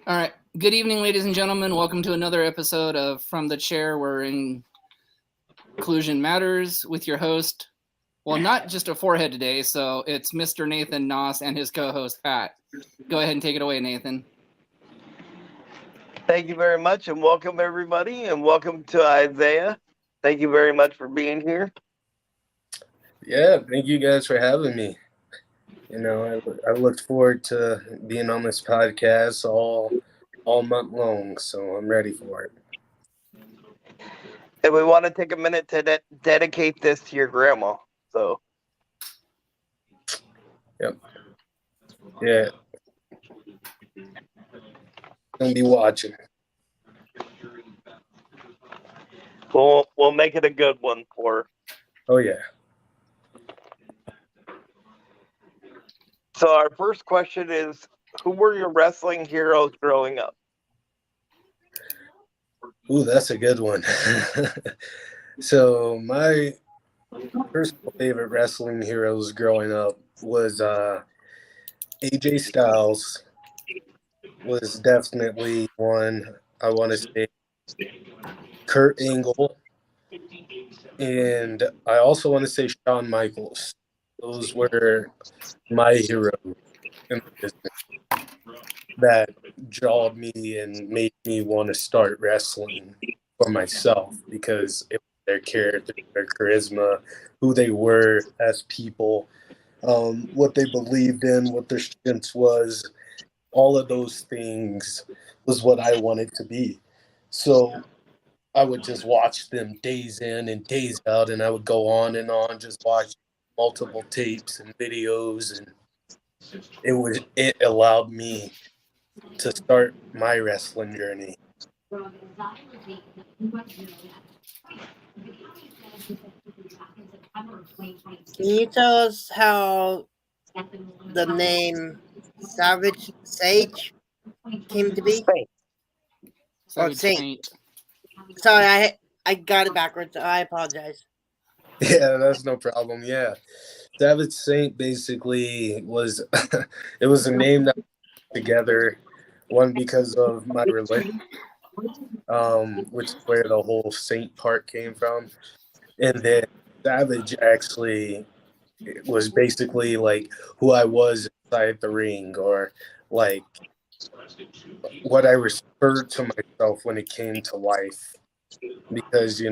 All right. Good evening, ladies and gentlemen. Welcome to another episode of From the Chair, where inclusion matters, with your host. Well, not just a forehead today, so it's Mr. Nathan Noss and his co-host, Pat. Go ahead and take it away, Nathan. Thank you very much, and welcome, everybody, and welcome to Isaiah. Thank you very much for being here. Yeah, thank you guys for having me. I looked forward to being on this podcast all month long, so I'm ready for it. And we want to take a minute to dedicate this to your grandma. So. Yep. Yeah. Gonna be watching. We'll make it a good one for her. Oh yeah. So our first question is, who were your wrestling heroes growing up? Ooh, that's a good one. So my first favorite wrestling heroes growing up was AJ Styles was definitely one. I want to say Kurt Angle, and I also want to say Shawn Michaels. Those were my heroes in the business that drawed me and made me want to start wrestling for myself because it was their character, their charisma, who they were as people, what they believed in, what their strengths was. All of those things was what I wanted to be. So I would just watch them days in and days out, and I would go on and on, just watch multiple tapes and videos, and it allowed me to start my wrestling journey. Can you tell us how the name Savage Sage came to be? Savage Saint. Sorry, I got it backwards. I apologize. Yeah, that's no problem. Yeah. Savage Saint basically was it was a name that together, one because of my religion, which is where the whole saint part came from. And then Savage actually was basically like who I was inside the ring, or like what I referred to myself when it came to life. Because you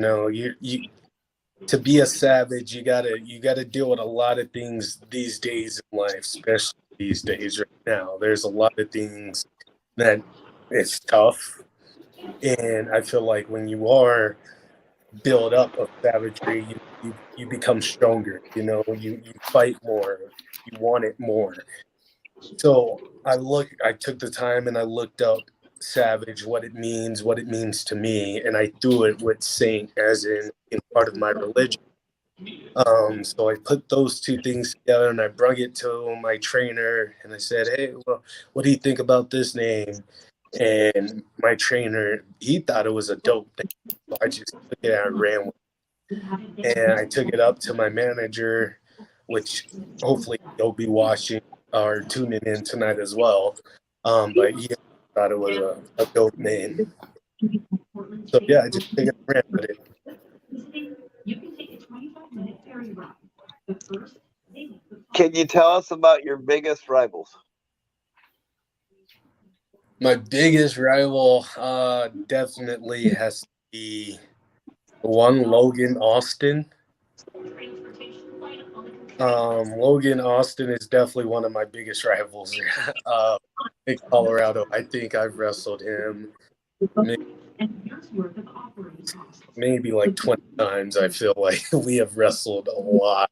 to be a savage, you gotta deal with a lot of things these days in life, especially these days right now. There's a lot of things that it's tough, and I feel like when you are built up of savagery, you become stronger. You fight more, you want it more. So I took the time and I looked up Savage, what it means to me, and I threw it with Saint as in part of my religion. So I put those two things together and I brought it to my trainer and I said, hey, well, what do you think about this name? And my trainer, he thought it was a dope thing. So I just took it and I ran with it. And I took it up to my manager, which hopefully he'll be watching or tuning in tonight as well. But he thought it was a dope name. So yeah, I just took it and ran with it. Can you tell us about your biggest rivals? My biggest rival definitely has to be one Logan Austin. Logan Austin is definitely one of my biggest rivals in Colorado. I think I've wrestled him maybe like 20 times. I feel like we have wrestled a lot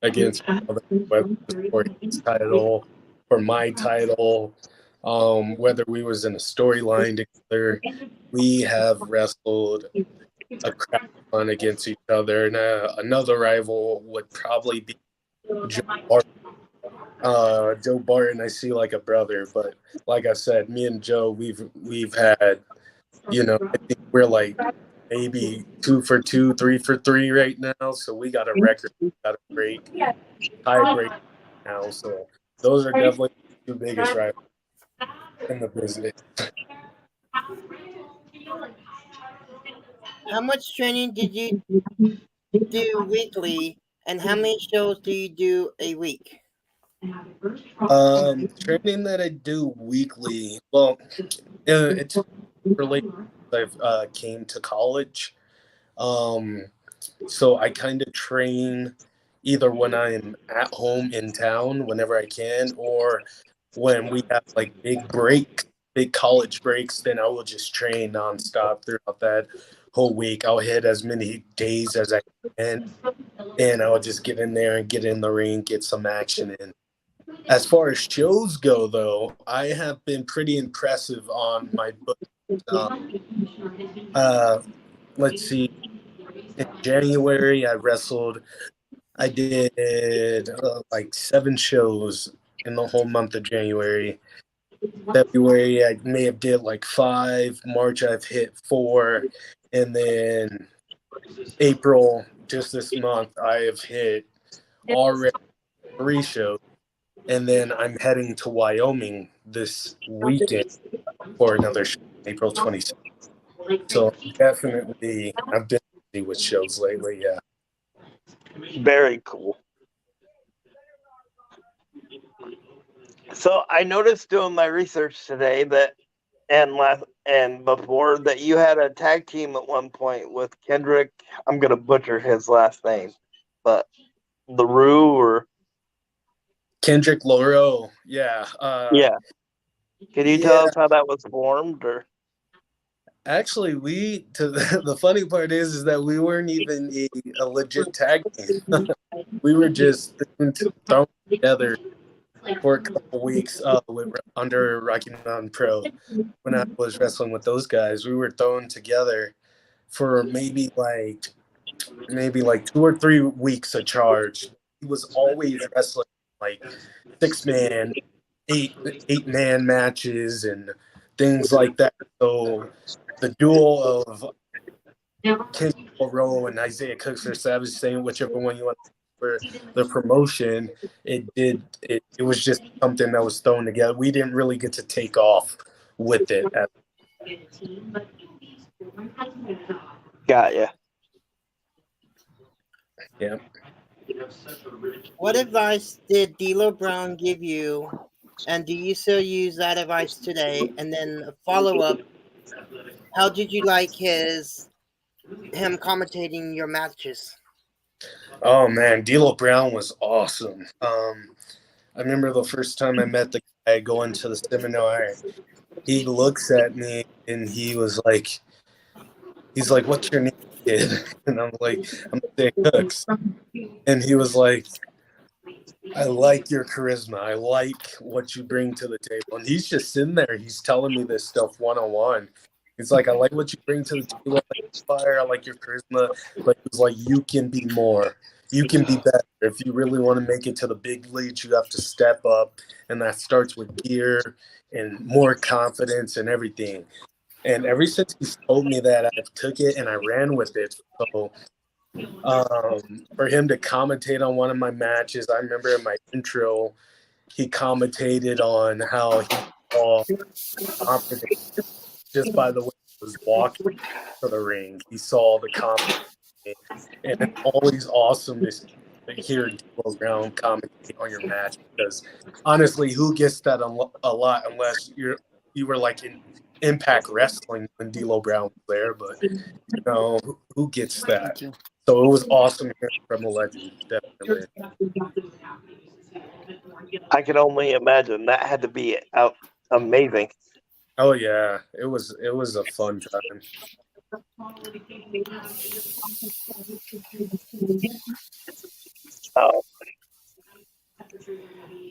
against other, whether for his title, for my title, whether we was in a storyline together. We have wrestled a crap ton against each other. And another rival would probably be Joe Barton. Joe Barton, I see like a brother, but like I said, me and Joe, we've had, I think we're like maybe 2 for 2, 3 for 3 right now. So we got a record, we got a break, tie break now. So those are definitely the two biggest rivals in the business. How much training did you do weekly, and how many shows do you do a week? Training that I do weekly. Well, it's related. I've came to college, so I kind of train either when I'm at home in town, whenever I can, or when we have like big college breaks. Then I will just train nonstop throughout that whole week. I'll hit as many days as I can, and I'll just get in there and get in the ring, get some action in. As far as shows go, though, I have been pretty impressive on my book. Let's see. In January, I did like 7 shows in the whole month of January. February, I may have did like 5. March, I've hit 4. And then April, just this month, I have hit already 3 shows. And then I'm heading to Wyoming this weekend for another show, April 26th. So definitely, I've been busy with shows lately. Yeah. Very cool. So I noticed doing my research today that and before that you had a tag team at one point with Kendrick. I'm gonna butcher his last name, but LaRue or Kendrick Lauro. Yeah. yeah. Can you tell us how that was formed? Or Actually, the funny part is that we weren't even a legit tag team. We were just thrown together for a couple weeks under Rocky Mountain Pro. When I was wrestling with those guys, we were thrown together for maybe like 2 or 3 weeks of charge. He was always wrestling like 6-man, 8-man matches and things like that. So the duel of King Rowe and Isaiah Cooks or Savage Saint, whichever one you want for the promotion, it was just something that was thrown together. We didn't really get to take off with it. got ya. Yeah. What advice did D'Lo Brown give you, and do you still use that advice today? And then a follow-up, how did you like him commentating your matches? Oh man, D'Lo Brown was awesome. I remember the first time I met the guy going to the seminar. He looks at me and he's like, "What's your name, kid?" And I'm like, "I'm Isaiah Cooks." And he was like, "I like your charisma. I like what you bring to the table." And he's just sitting there. He's telling me this stuff one-on-one. He's like, "I like what you bring to the table. I like your fire. I like your charisma." But he's like, "You can be more. You can be better. If you really want to make it to the big leagues, you have to step up. And that starts with gear and more confidence and everything." And ever since he told me that, I took it and I ran with it. So for him to commentate on one of my matches, I remember in my intro, he commentated on how he saw confidence just by the way he was walking to the ring. He saw the confidence. And it's always awesome to hear D'Lo Brown commentate on your match, because honestly, who gets that a lot unless you were like in Impact Wrestling when D'Lo Brown was there, but who gets that? So it was awesome hearing from a legend, definitely. I can only imagine that had to be amazing. Oh yeah, it was a fun time.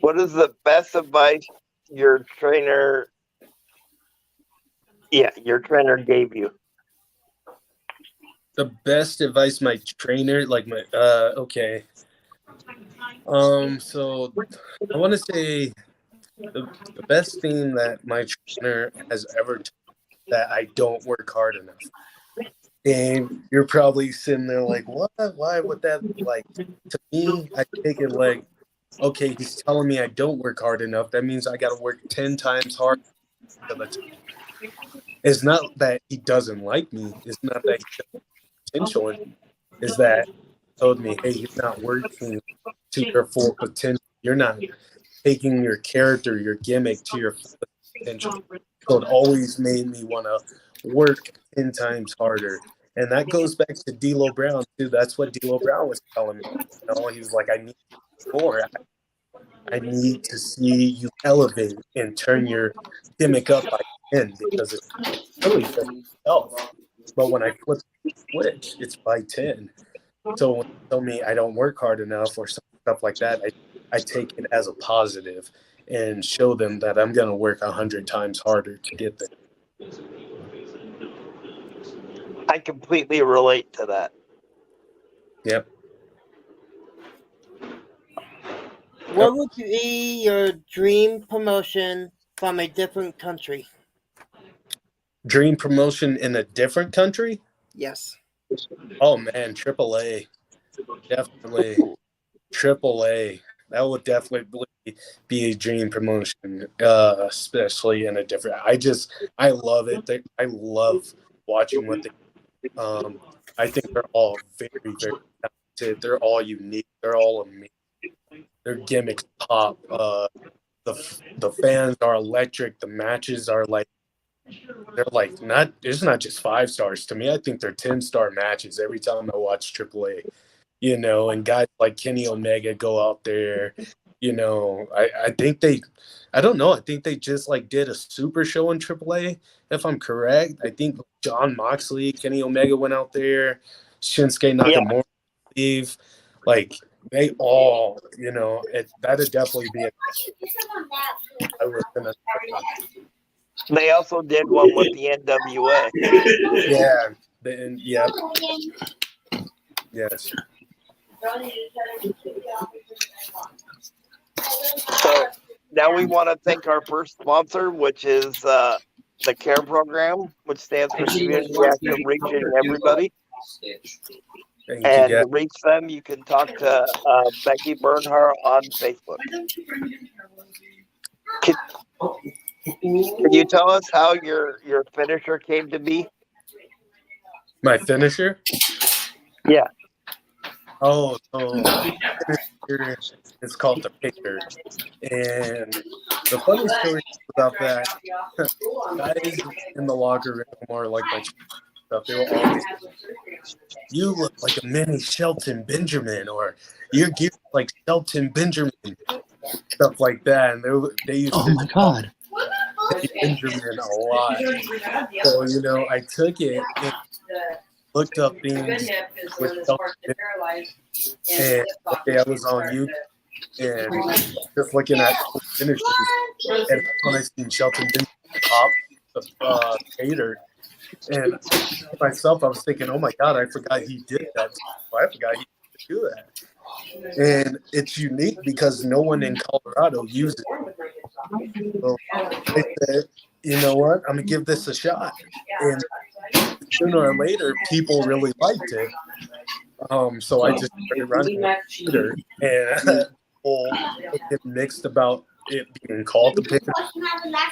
What is the best advice your trainer gave you? The best advice my trainer, like my okay. So I want to say the best thing that my trainer has ever told me, that I don't work hard enough. And you're probably sitting there like, what? Why would that be? Like, to me, I take it like okay, he's telling me I don't work hard enough. That means I got to work 10 times harder. It's not that he doesn't like me. It's not that he doesn't have potential in me. It's that he told me, hey, you're not working to your full potential. You're not taking your character, your gimmick to your full potential. So it always made me want to work 10 times harder. And that goes back to D'Lo Brown, too. That's what D'Lo Brown was telling me. You know, he was like, I need more. I need to see you elevate and turn your gimmick up by 10 because it's really for itself. But when I flip the switch, it's by 10. So when they tell me I don't work hard enough or stuff like that, I take it as a positive and show them that I'm going to work 100 times harder to get there. I completely relate to that. Yep. What would be your dream promotion from a different country? Dream promotion in a different country? Yes. Oh, man, AAA. Definitely. AAA. That would definitely be a dream promotion, especially in a different. I love it. I love watching what they. I think they're all very, very talented. They're all unique. They're all amazing. Their gimmicks pop. The fans are electric. The matches are like they're like not. It's not just 5 stars to me. I think they're 10-star matches every time I watch AAA. You know, and guys like Kenny Omega go out there. You know, I think they. I don't know. I think they just like did a super show in AAA. If I'm correct, I think John Moxley, Kenny Omega went out there. Shinsuke Nakamura, Steve, like they all, you know, that'd definitely be. I was gonna. They also did one with the NWA. Yeah. Yes. So now we want to thank our first sponsor, which is the CARE program, which stands for Community Active Reaching Everybody. And to reach them, you can talk to Becky Bernhardt on Facebook. Can you tell us how your finisher came to be? My finisher? Yeah. Oh, it's called the Picker. And the funny story about that, guys in the locker room or like my stuff, they were always, you look like a mini Shelton Benjamin, or you're geared like Shelton Benjamin, stuff like that. And they used to. Oh my God. Benjamin a lot. So, you know, I took it and looked up things with Shelton Benjamin. And okay, I was on YouTube and just looking at finishes, and when I seen Shelton Benjamin pop the hater, and myself, I was thinking, oh my God, I forgot he did that. I forgot he could do that. And it's unique because no one in Colorado uses it. So I said, you know what? I'm gonna give this a shot. And sooner or later, people really liked it. So I just started running Twitter, and people get mixed about it being called the Picker.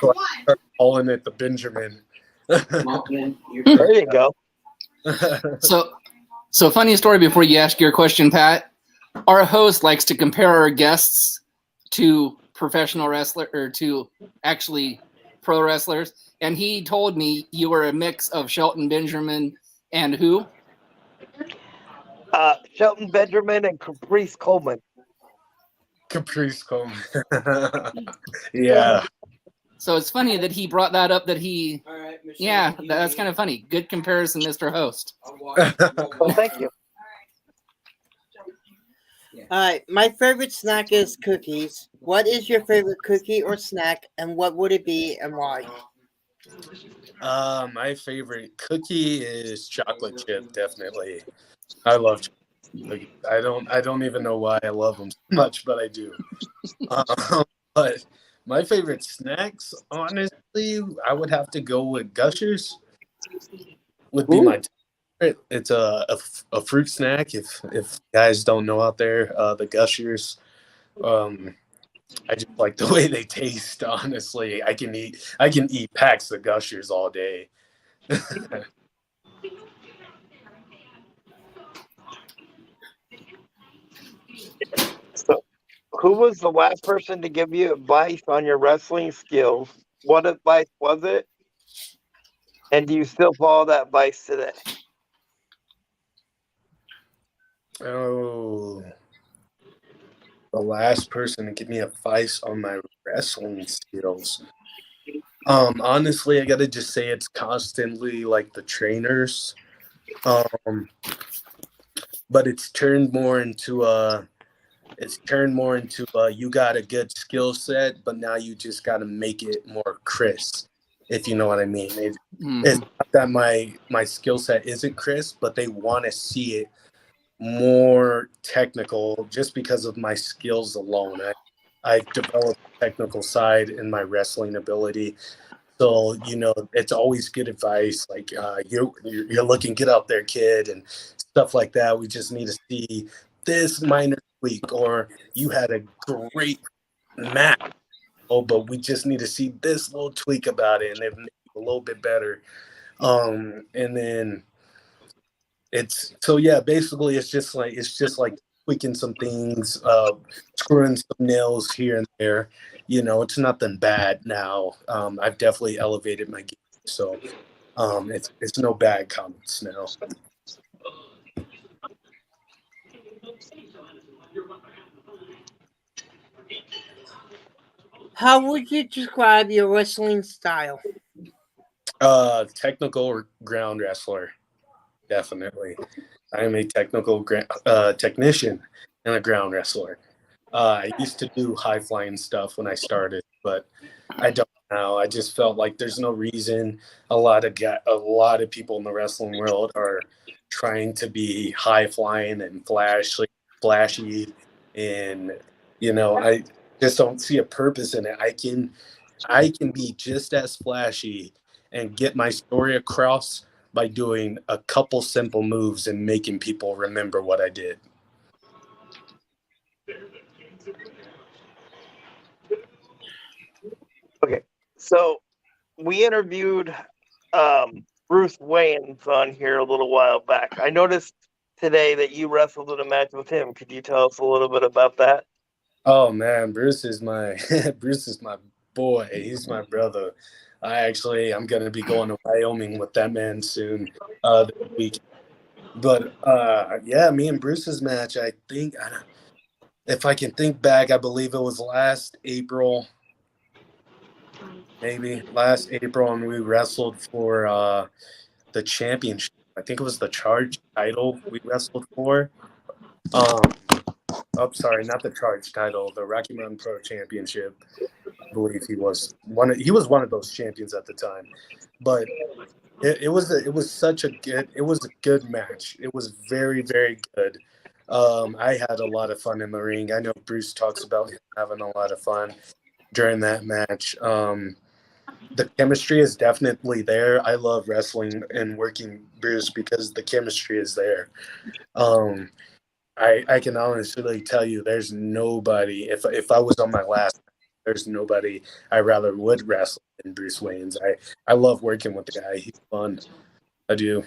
So I started calling it the Benjamin. There you go. So funny story before you ask your question, Pat. Our host likes to compare our guests to professional wrestler or to actually pro wrestlers, and he told me you were a mix of Shelton Benjamin and who? Shelton Benjamin and Caprice Coleman. Caprice Coleman. Yeah. So it's funny that he brought that up. That's kind of funny. Good comparison, Mr. Host. Well, thank you. All right, my favorite snack is cookies. What is your favorite cookie or snack, and what would it be and why? My favorite cookie is chocolate chip, definitely. I love chocolate. I don't even know why I love them so much, but I do. But my favorite snacks, honestly, I would have to go with Gushers. Would be my favorite. It's a fruit snack. If guys don't know out there, the Gushers, I just like the way they taste. Honestly, I can eat packs of Gushers all day. So, who was the last person to give you advice on your wrestling skills? What advice was it? And do you still follow that advice today? Oh, the last person to give me advice on my wrestling skills. Honestly, I gotta just say it's constantly like the trainers. But it's turned more into you got a good skill set, but now you just got to make it more crisp, if you know what I mean. It's not that my skill set isn't crisp, but they want to see it more technical just because of my skills alone. I've developed a technical side in my wrestling ability. So, it's always good advice. Like, you're looking, get out there, kid, and stuff like that. We just need to see this minor tweak, or you had a great match. Oh, but we just need to see this little tweak about it, and it make it a little bit better. And then basically it's just like tweaking some things, screwing some nails here and there. It's nothing bad now. I've definitely elevated my game, so it's no bad comments now. How would you describe your wrestling style? Technical ground wrestler, definitely. I am a technical technician and a ground wrestler. I used to do high flying stuff when I started, but I don't now. I just felt like there's no reason. A lot of people in the wrestling world are trying to be high flying and flashy, and I just don't see a purpose in it. I can be just as flashy and get my story across by doing a couple simple moves and making people remember what I did. Okay, so we interviewed Bruce Wayans on here a little while back. I noticed today that you wrestled in a match with him. Could you tell us a little bit about that? Oh man, Bruce is my boy. He's my brother. I'm gonna be going to Wyoming with that man soon, this week. But yeah, me and Bruce's match. If I can think back, I believe it was last April, and we wrestled for the championship. I think it was the Charge title we wrestled for. Sorry, not the Charge title, the Rocky Mountain Pro Championship. I believe he was one of those champions at the time. But it was a good match. It was very, very good. I had a lot of fun in the ring. I know Bruce talks about having a lot of fun during that match. The chemistry is definitely there. I love wrestling and working Bruce because the chemistry is there. I can honestly tell you there's nobody, if I was on my last, there's nobody I rather would wrestle than Bruce Wayans. I love working with the guy. He's fun. I do.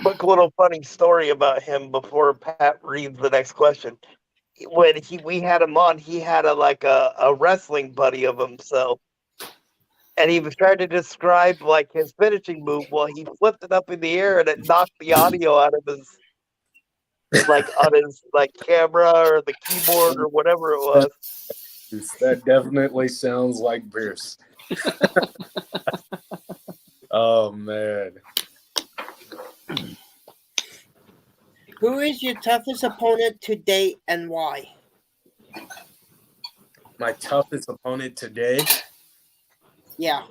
Quick little funny story about him before Pat reads the next question. When we had him on, he had a wrestling buddy of himself, and he was trying to describe like his finishing move. Well, he flipped it up in the air and it knocked the audio out of his on his camera or the keyboard or whatever it was. That definitely sounds like Bruce. Oh man. Who is your toughest opponent to date and why? My toughest opponent today? Yeah.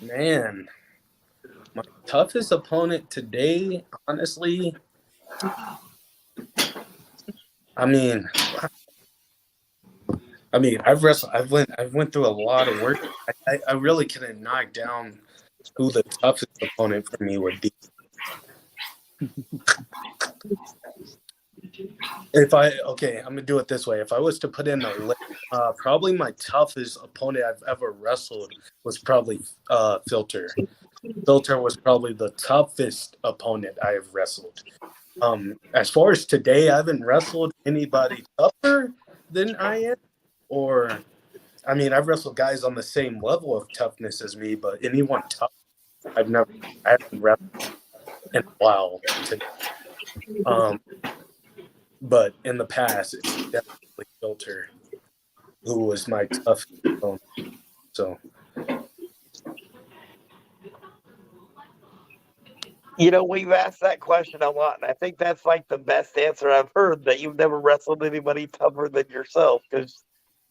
Man. My toughest opponent today, honestly, I mean, I've wrestled. I've went through a lot of work. I really couldn't knock down who the toughest opponent for me would be. I'm gonna do it this way. If I was to put in a list, probably my toughest opponent I've ever wrestled was probably Filter. Filter was probably the toughest opponent I have wrestled. As far as today, I haven't wrestled anybody tougher than I am, or I mean, I've wrestled guys on the same level of toughness as me, but anyone tough, I haven't wrestled in a while today. But in the past, it's definitely Filter who was my tough opponent. So, You know, we've asked that question a lot, and I think that's like the best answer I've heard, that you've never wrestled anybody tougher than yourself, because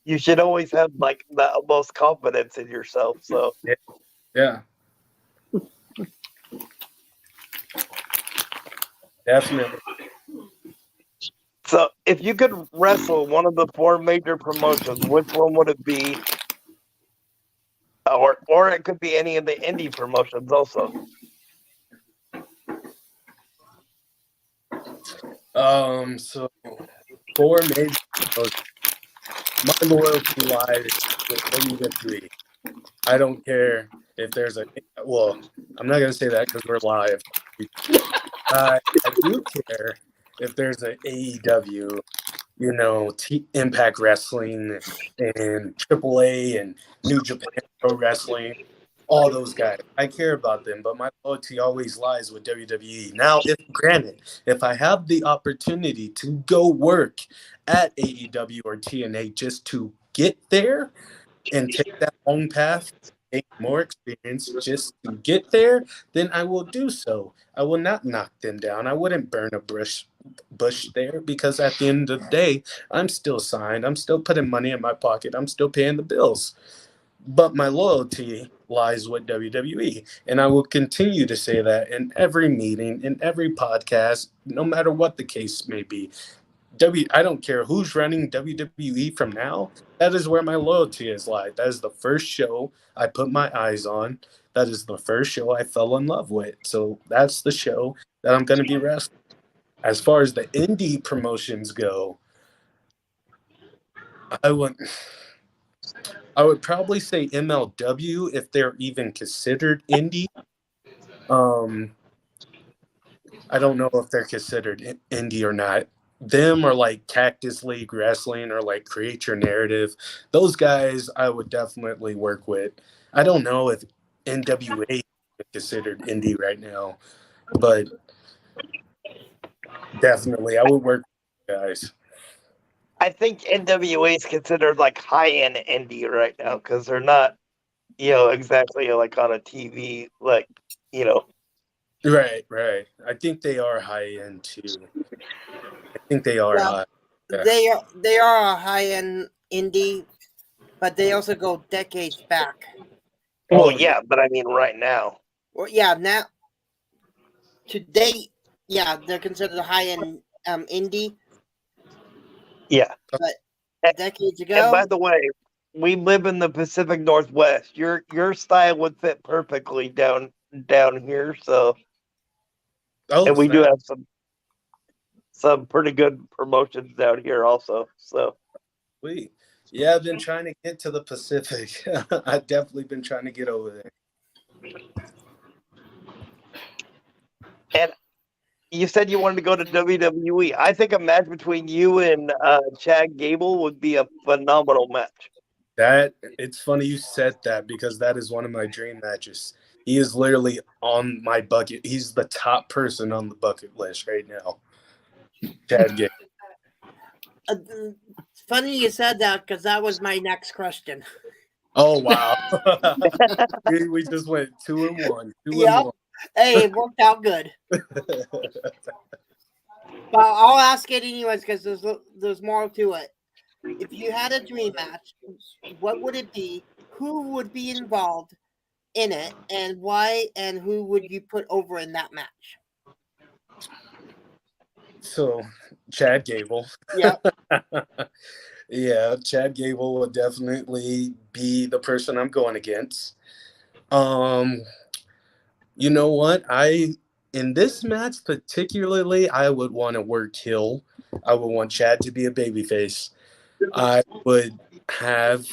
you should always have like the utmost confidence in yourself. So yeah. Definitely. So if you could wrestle one of the 4 major promotions, which one would it be? Or it could be any of the indie promotions also. So 4 major promotions. My loyalty lies with WWE. I don't care if there's I'm not gonna say that because we're live. I do care if there's an AEW, Impact Wrestling and AAA and New Japan Pro Wrestling, all those guys. I care about them, but my loyalty always lies with WWE. Now, if I have the opportunity to go work at AEW or TNA just to get there and take that long path, take more experience just to get there, then I will do so. I will not knock them down. I wouldn't burn a bush there, because at the end of the day, I'm still signed. I'm still putting money in my pocket. I'm still paying the bills. But my loyalty lies with WWE. And I will continue to say that in every meeting, in every podcast, no matter what the case may be. I don't care who's running WWE from now. That is where my loyalty is lied. That is the first show I put my eyes on. That is the first show I fell in love with. So that's the show that I'm going to be wrestling. As far as the indie promotions go, I would probably say MLW, if they're even considered indie. I don't know if they're considered indie or not. Them or like Cactus League Wrestling or like Create Your Narrative, those guys I would definitely work with. I don't know if NWA is considered indie right now, but definitely I would work with guys. I think NWA is considered like high-end indie right now, because they're not, exactly like on a TV, like, Right. I think they are high end too. I think they are high. Yeah. They are a high end indie, but they also go decades back. Well, yeah, but I mean right now. Well, yeah, now to date, yeah, they're considered a high end indie. Yeah. But decades ago. And by the way, we live in the Pacific Northwest. Your style would fit perfectly down here. So, and we do have some pretty good promotions down here also. So, sweet. Yeah, I've been trying to get to the Pacific. I've definitely been trying to get over there. And you said you wanted to go to WWE. I think a match between you and Chad Gable would be a phenomenal match. It's funny you said that, because that is one of my dream matches. He is literally on my bucket. He's the top person on the bucket list right now. Chad Gable. It's funny you said that, because that was my next question. Oh wow. we just went 2-1. Yep. Hey, it worked out good. But I'll ask it anyways, because there's more to it. If you had a dream match, what would it be? Who would be involved in it, and why? And who would you put over in that match? So, Chad Gable. Yeah. Yeah, Chad Gable would definitely be the person I'm going against. You know what? I in this match particularly, I would want to work heel. I would want Chad to be a babyface. I would have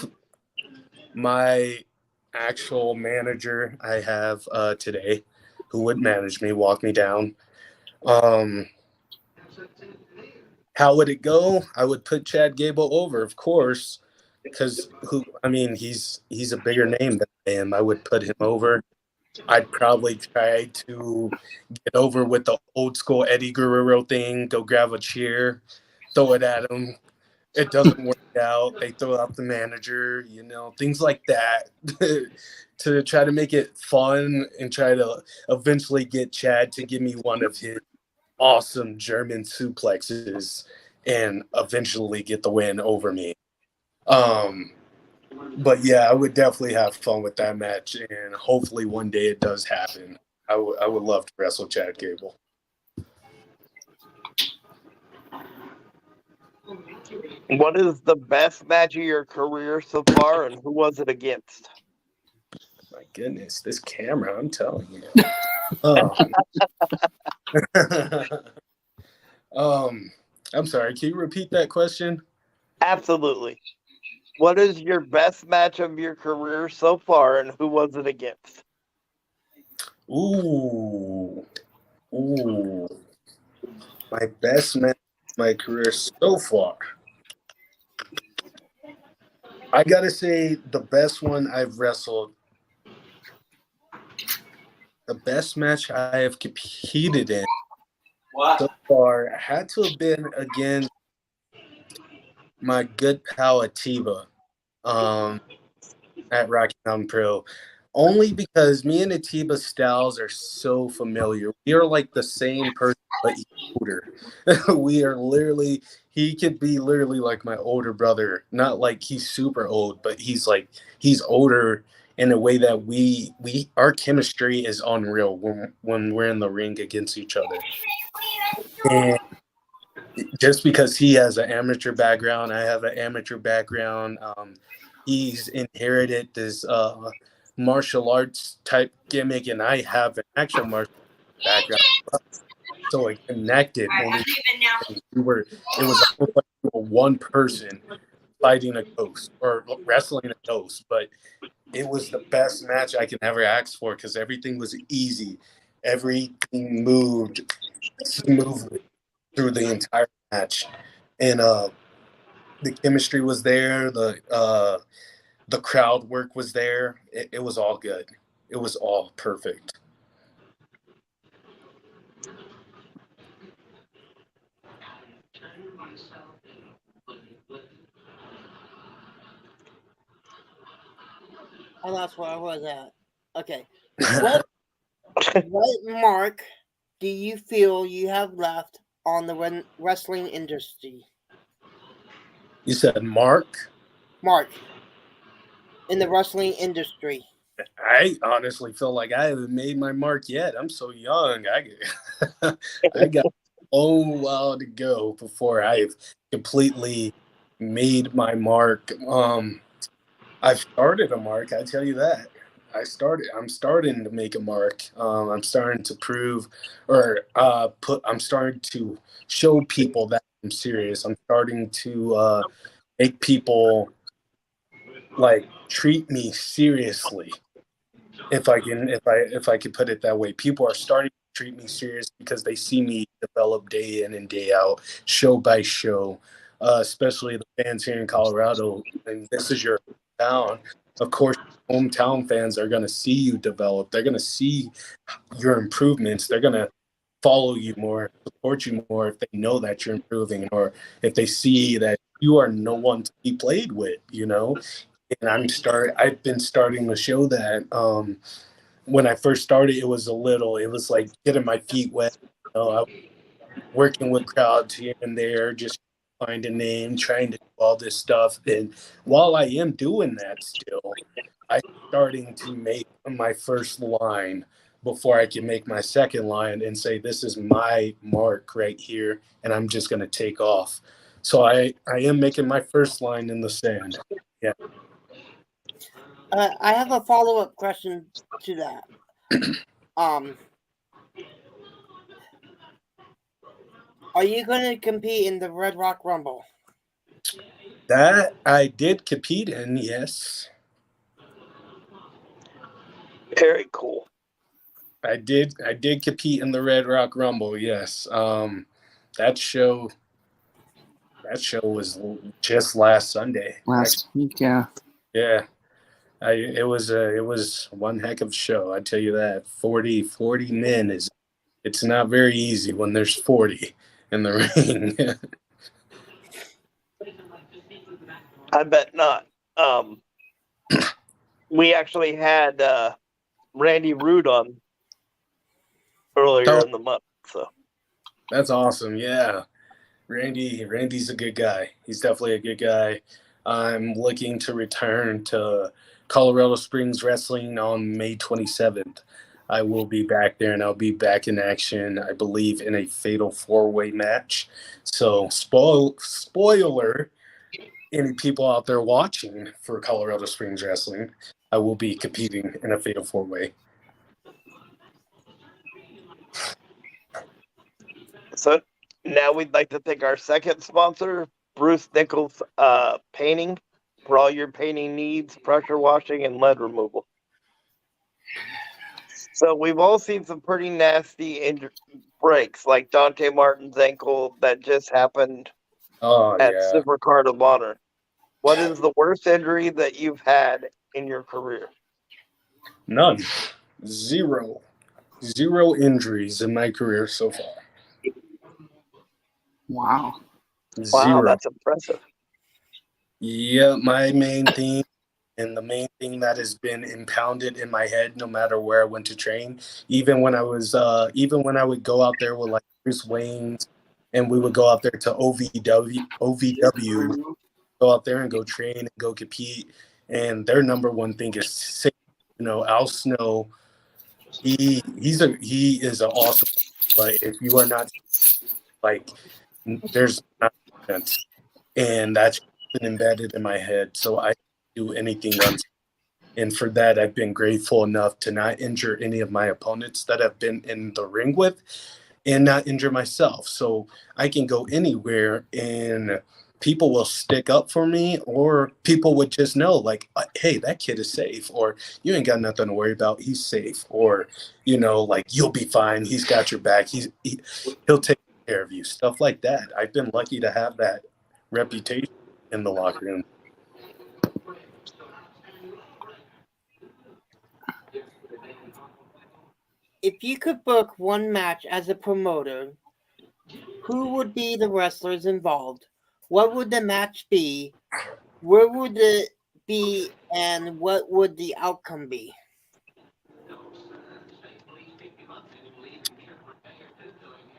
my actual manager I have today, who would manage me, walk me down. How would it go? I would put Chad Gable over, of course, because he's a bigger name than I am. I would put him over. I'd probably try to get over with the old school Eddie Guerrero thing, go grab a chair, throw it at him. It doesn't work out. They throw out the manager, things like that to try to make it fun and try to eventually get Chad to give me one of his awesome German suplexes and eventually get the win over me. But yeah, I would definitely have fun with that match, and hopefully one day it does happen. I would love to wrestle Chad Gable. What is the best match of your career so far, and who was it against? My goodness, this camera, I'm telling you. I'm sorry, can you repeat that question? Absolutely. What is your best match of your career so far, and who was it against? Ooh. My best match of my career so far. I gotta say the best one I've wrestled, the best match I have competed in so far had to have been against my good pal Atiba at Rocky Mountain Pro. Only because me and Atiba's styles are so familiar. We are like the same person, but he's older. We are literally, he could be literally like my older brother. Not like he's super old, but he's older in a way that our chemistry is unreal when we're in the ring against each other. And just because he has an amateur background, I have an amateur background. He's inherited this martial arts type gimmick, and I have an actual martial background. So it connected. It was almost like one person fighting a ghost or wrestling a ghost, but it was the best match I can ever ask for because everything was easy. Everything moved smoothly through the entire match, and the chemistry was there. The crowd work was there. It was all good. It was all perfect. Oh, that's where I was at. Okay. What mark do you feel you have left on the wrestling industry? You said Mark? Mark. In the wrestling industry. I honestly feel like I haven't made my mark yet. I'm so young. I got a long while to go before I've completely made my mark. I've started a mark, I tell you that. I'm starting to make a mark. I'm starting to prove I'm starting to show people that I'm serious. I'm starting to make people like treat me seriously. If I could put it that way. People are starting to treat me serious because they see me develop day in and day out, show by show. Especially the fans here in Colorado, and this is your town. Of course, hometown fans are going to see you develop. They're going to see your improvements. They're going to follow you more, support you more if they know that you're improving, or if they see that you are no one to be played with, And I've been starting to show that. When I first started, it was like getting my feet wet. Working with crowds here and there, just find a name, trying to do all this stuff. And while I am doing that still, I'm starting to make my first line before I can make my second line and say, this is my mark right here, and I'm just going to take off. So I am making my first line in the sand. Yeah. I have a follow-up question to that. Are you going to compete in the Red Rock Rumble? That I did compete in, yes. Very cool. I did compete in the Red Rock Rumble, yes. That show was just last Sunday. Last week, yeah. Yeah. It was one heck of a show, I tell you that. 40 men it's not very easy when there's 40 in the ring. I bet not. We actually had Randy Root on earlier in the month. So that's awesome. Yeah. Randy's a good guy. He's definitely a good guy. I'm looking to return to Colorado Springs Wrestling on May 27th. I will be back there, and I'll be back in action, I believe, in a fatal 4-way match. So, spoiler, any people out there watching for Colorado Springs Wrestling, I will be competing in a fatal 4-way. So now we'd like to thank our second sponsor, Bruce Nichols Painting, for all your painting needs, pressure washing, and lead removal. So we've all seen some pretty nasty breaks, like Dante Martin's ankle that just happened at Supercard of Honor. What is the worst injury that you've had in your career? None. Zero injuries in my career so far. Wow. Wow, that's impressive. Yeah, my main thing, and the main thing that has been impounded in my head, no matter where I went to train, even when I would go out there with like Bruce Wayne's, and we would go out there to OVW, go out there and go train and go compete, and their number one thing is safe. Al Snow, he is an awesome, but if you are not, like, there's not sense, and that's been embedded in my head, so I do anything else. And for that, I've been grateful enough to not injure any of my opponents that I've been in the ring with, and not injure myself. So I can go anywhere, and people will stick up for me, or people would just know, like, hey, that kid is safe, or you ain't got nothing to worry about, he's safe, or like, you'll be fine, he's got your back, he'll take care of you, stuff like that. I've been lucky to have that reputation in the locker room. If you could book one match as a promoter, who would be the wrestlers involved? What would the match be? Where would it be? And what would the outcome be?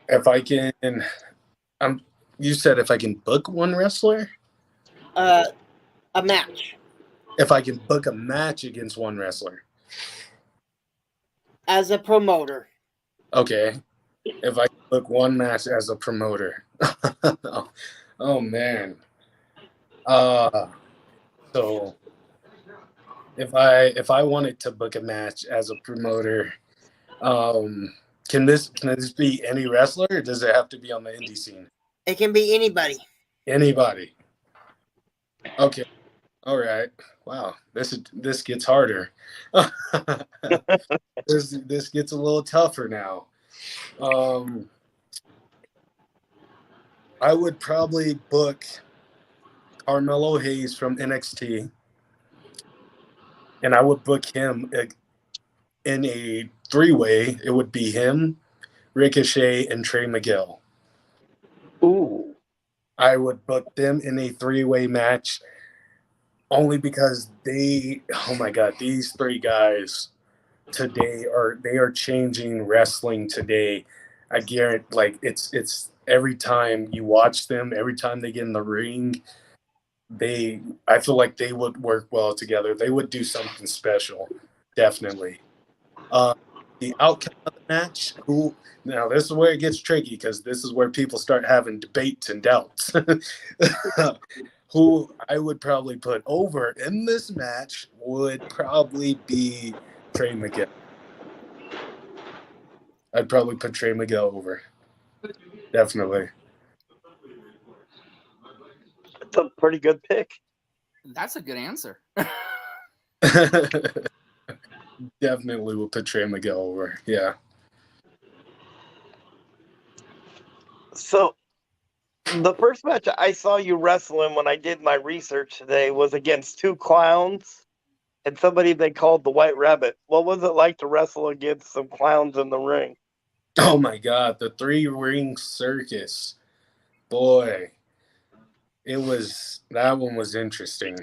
If I can, you said if I can book one wrestler? A match. If I can book a match against one wrestler. As a promoter. Okay. If I book one match as a promoter. Oh man. So if I wanted to book a match as a promoter, can this be any wrestler, or does it have to be on the indie scene? It can be anybody. Anybody. Okay. All right. Wow. This gets harder. This gets a little tougher now. I would probably book Carmelo Hayes from NXT, and I would book him in a 3-way. It would be him, Ricochet, and Trey Miguel. Ooh. I would book them in a 3-way match only because oh my God, these 3 guys today are changing wrestling today. I guarantee, like, it's every time you watch them, every time they get in the ring, I feel like they would work well together. They would do something special, definitely. The outcome of the match, now this is where it gets tricky, because this is where people start having debates and doubts. Who I would probably put over in this match would probably be Trey Miguel. I'd probably put Trey Miguel over. Definitely. pretty good pick. That's a good answer. Definitely will put Trey Miguel over. Yeah. So the first match I saw you wrestling when I did my research today was against two clowns and somebody they called the White Rabbit. What was it like to wrestle against some clowns in the ring? Oh my God, the 3-ring circus. Boy, that one was interesting.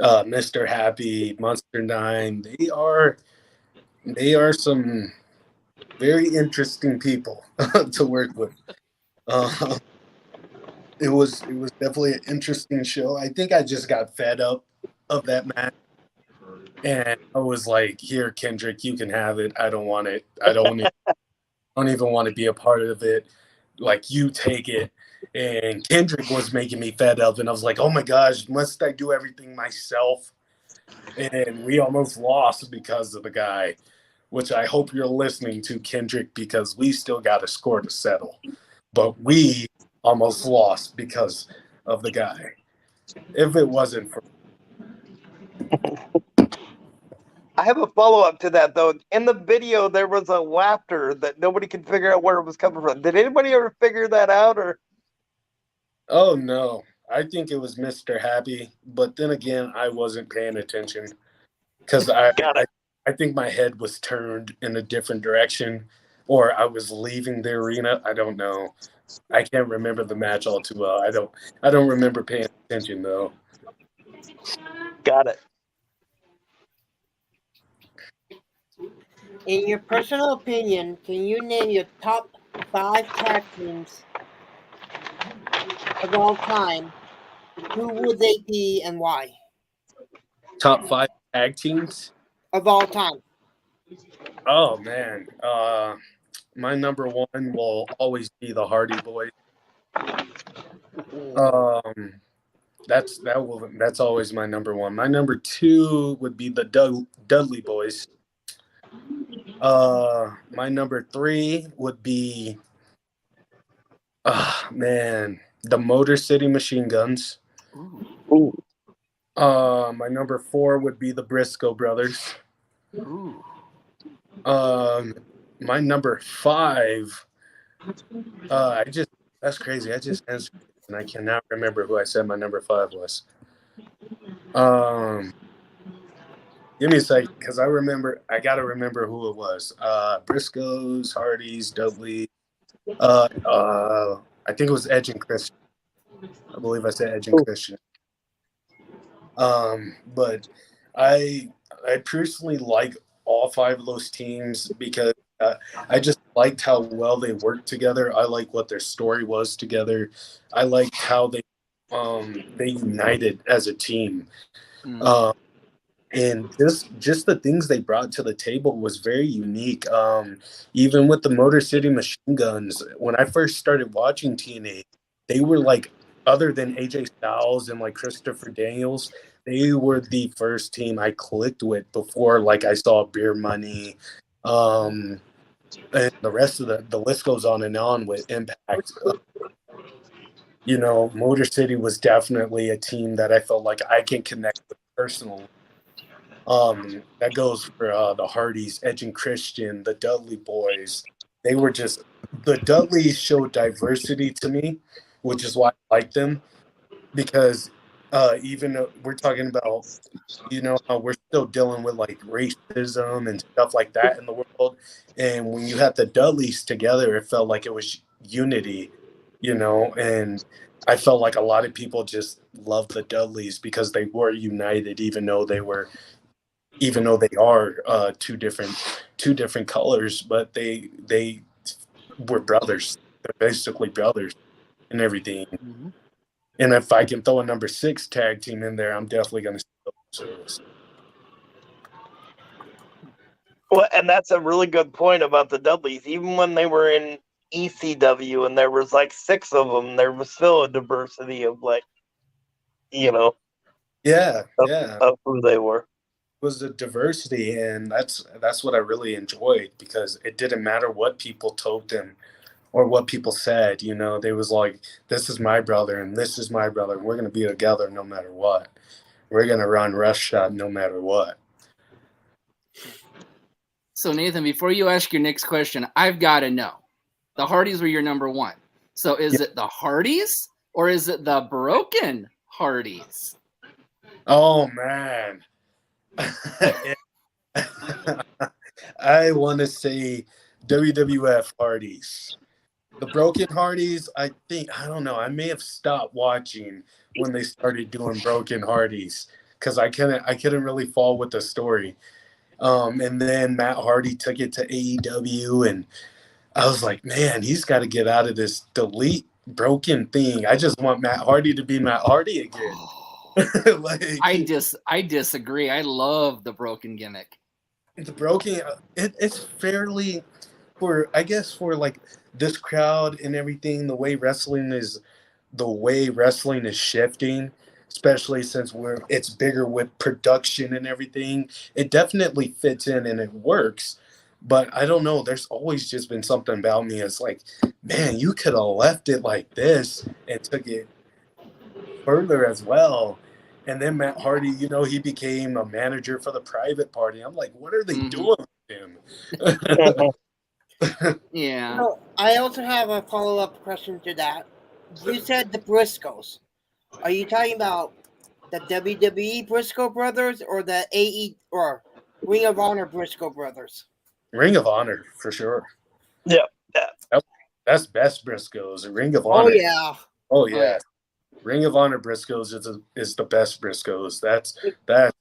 Mr. Happy, Monster 9, they are some very interesting people to work with. It was definitely an interesting show. I think I just got fed up of that match, and I was like, "Here, Kendrick, you can have it. I don't want it. I don't even want to be a part of it. Like, you take it." And Kendrick was making me fed up, and I was like, "Oh my gosh, must I do everything myself?" And we almost lost because of the guy, which I hope you're listening to, Kendrick, because we still got a score to settle. But we almost lost because of the guy. If it wasn't for I have a follow up to that though. In the video, there was a laughter that nobody could figure out where it was coming from. Did anybody ever figure that out? Or Oh no, I think it was Mr. Happy, but then again, I wasn't paying attention because got it? I think my head was turned in a different direction, or I was leaving the arena. I don't know. I can't remember the match all too well. I don't remember paying attention though. Got it. In your personal opinion, can you name your top 5 tag teams of all time? Who would they be and why? Top 5 tag teams? Of all time. Oh man. My number 1 will always be the Hardy Boys. That's always my number 1. My number 2 would be the Dudley Boys. My number 3 would be the Motor City Machine Guns. Ooh. My number 4 would be the Briscoe Brothers. Ooh. My number 5, that's crazy. I just answered and I cannot remember who I said my number 5 was. Give me a second, because I gotta remember who it was. Briscoes, Hardys, Dudley. I think it was Edge and Christian. I believe I said Edge and Christian. But I personally like all 5 of those teams because I just liked how well they worked together. I like what their story was together. I liked how they united as a team. And just the things they brought to the table was very unique. Even with the Motor City Machine Guns, when I first started watching TNA, they were like, other than AJ Styles and like Christopher Daniels, they were the first team I clicked with before like I saw Beer Money. And the rest of the list goes on and on with Impact. Motor City was definitely a team that I felt like I can connect with personally. That goes for the Hardys, Edge and Christian, the Dudley Boys. The Dudleys showed diversity to me, which is why I like them, because even though we're talking about, how we're still dealing with like racism and stuff like that in the world. And when you had the Dudleys together, it felt like it was unity, and I felt like a lot of people just loved the Dudleys because they were united, even though they are two different colors, but they were brothers. They're basically brothers and everything. Mm-hmm. And if I can throw a number 6 tag team in there, I'm definitely going to service. Well, and that's a really good point about the Dudleys. Even when they were in ECW and there was like 6 of them, there was still a diversity of like, of who they were. Was a diversity, and that's what I really enjoyed, because it didn't matter what people told them or what people said. You know, they was like, "This is my brother, and this is my brother. We're gonna be together no matter what. We're gonna run rush shot no matter what." So Nathan, before you ask your next question, I've got to know. The Hardys were your number one. So is it the Hardys or is it the Broken Hardys? Oh man. I want to say WWF Hardys. The Broken Hardys, I don't know. I may have stopped watching when they started doing Broken Hardys because I couldn't really follow with the story. And then Matt Hardy took it to AEW, and I was like, man, he's got to get out of this delete broken thing. I just want Matt Hardy to be Matt Hardy again. I disagree. I love the broken gimmick. The broken, it's fairly for like this crowd and everything. The way wrestling is shifting, especially since it's bigger with production and everything. It definitely fits in and it works. But I don't know. There's always just been something about me. It's like, man, you could have left it like this and took it further as well. And then Matt Hardy, you know, he became a manager for the Private Party. I'm like, what are they doing with him? Yeah. So I also have a follow-up question to that. You said the Briscoes. Are you talking about the WWE Briscoe brothers or the AE or Ring of Honor Briscoe brothers? Ring of Honor for sure. Yeah. That's best Briscoes. Ring of Honor. Oh yeah. Oh yeah. Ring of Honor Briscoes is the best Briscoes. That's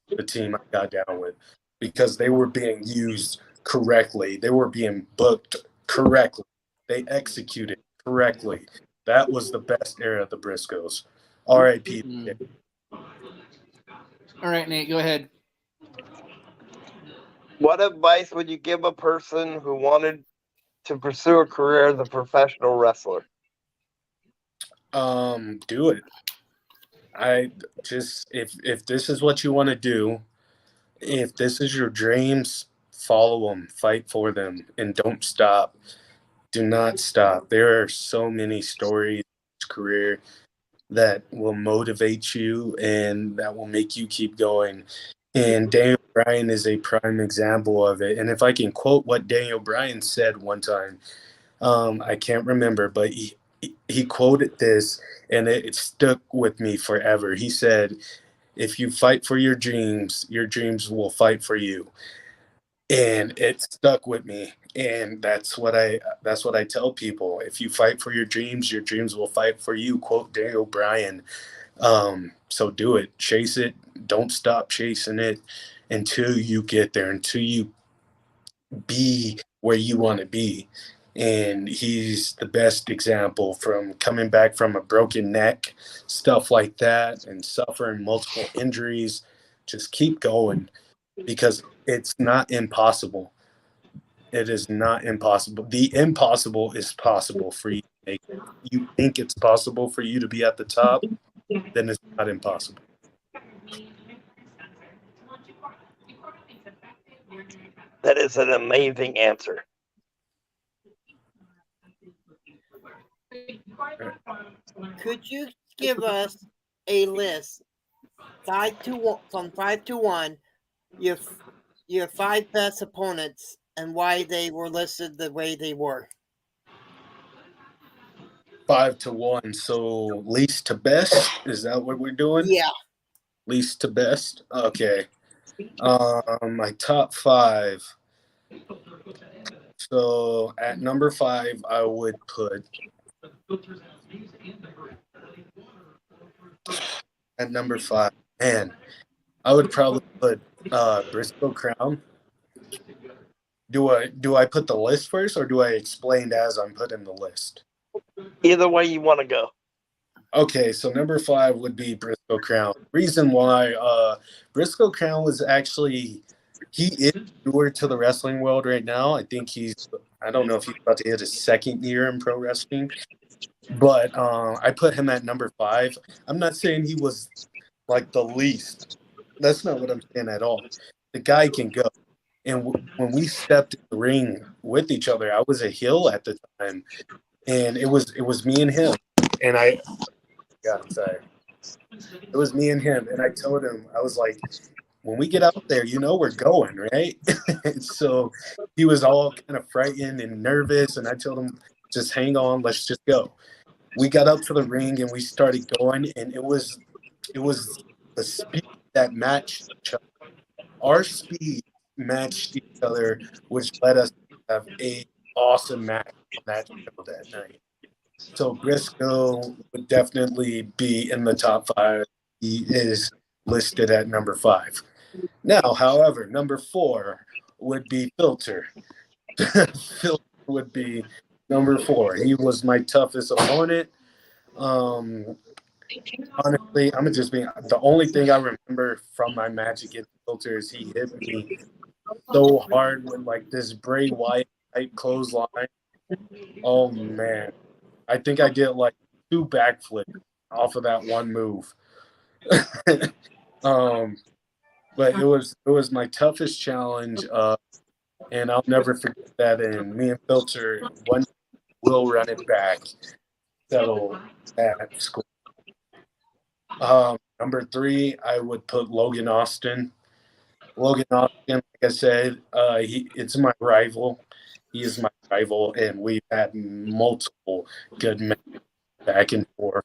the team I got down with because they were being used correctly. They were being booked correctly. They executed correctly. That was the best era of the Briscoes. R.I.P. All right, Nate, go ahead. What advice would you give a person who wanted to pursue a career as a professional wrestler? Do it. I just if this is what you want to do, if this is your dreams, follow them, fight for them, and don't stop. Do not stop. There are so many stories in this career that will motivate you and that will make you keep going. And Daniel Bryan is a prime example of it. And if I can quote what Daniel Bryan said one time, I can't remember, but he quoted this and it stuck with me forever. He said, if you fight for your dreams will fight for you. And it stuck with me. And that's what I tell people. If you fight for your dreams will fight for you. Quote Daniel Bryan. So do it. Chase it. Don't stop chasing it until you get there, until you be where you want to be. And he's the best example from coming back from a broken neck, stuff like that, and suffering multiple injuries. Just keep going because it's not impossible. It is not impossible. The impossible is possible for you. You think it's possible for you to be at the top, then it's not impossible. That is an amazing answer. Could you give us a list, 5 to 1, from 5 to 1, your 5 best opponents and why they were listed the way they were? 5 to 1. So least to best, is that what we're doing? Yeah. Least to best. Okay. My top 5. So at number 5, I would put. At number 5, man, I would probably put Briscoe Crown. Do I put the list first, or do I explain as I'm putting the list? Either way you want to go. Okay, so number 5 would be Briscoe Crown. Reason why Briscoe Crown was actually, he is newer to the wrestling world right now. I think I don't know if he's about to hit his 2nd year in pro wrestling, but I put him at number 5. I'm not saying he was like the least. That's not what I'm saying at all. The guy can go. And when we stepped in the ring with each other, I was a heel at the time. and it was me and him, and God, sorry, it was me and him, and I told him, I was like, when we get out there, we're going, right? So he was all kind of frightened and nervous, and I told him, just hang on, let's just go. We got up to the ring and we started going, and it was the speed that matched each other. Our speed matched each other, which led us to have a awesome match on that show that night. So Briscoe would definitely be in the top 5. He is listed at number 5. Now, however, number 4 would be Filter. Filter would be number 4. He was my toughest opponent. Honestly, I'm just being the only thing I remember from my match against Filter is he hit me so hard with like this Bray Wyatt type clothesline. Oh man, I think I did like 2 backflips off of that one move. But it was my toughest challenge, and I'll never forget that. And me and Filter one will run it back, settle that score. Number 3, I would put Logan Austin. Logan Austin, like I said, it's my rival. He is my rival, and we've had multiple good matches back and forth.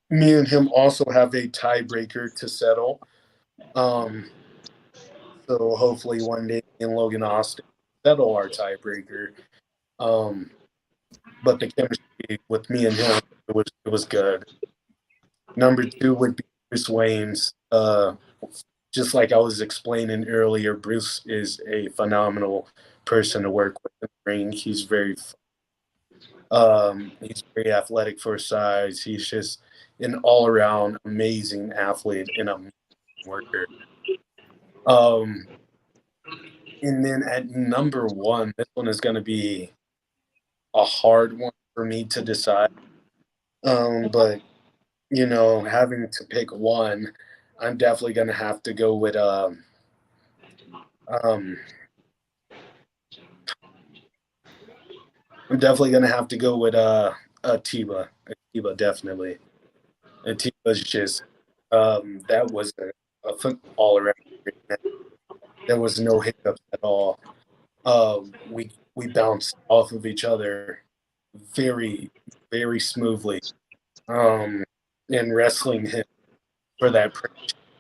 Me and him also have a tiebreaker to settle. So hopefully one day in Logan Austin settle our tiebreaker. But the chemistry with me and him, it was good. Number 2 would be Bruce Wayne's. Just like I was explaining earlier, Bruce is a phenomenal person to work with in the ring. He's very athletic for his size. He's just an all-around amazing athlete and a worker. And then at number 1, this one is going to be a hard one for me to decide. But having to pick one, I'm definitely going to have to go with I'm definitely going to have to go with Atiba. Atiba, definitely. Atiba's just that was a all around great match. There was no hiccups at all. We bounced off of each other very, very smoothly. And wrestling him for that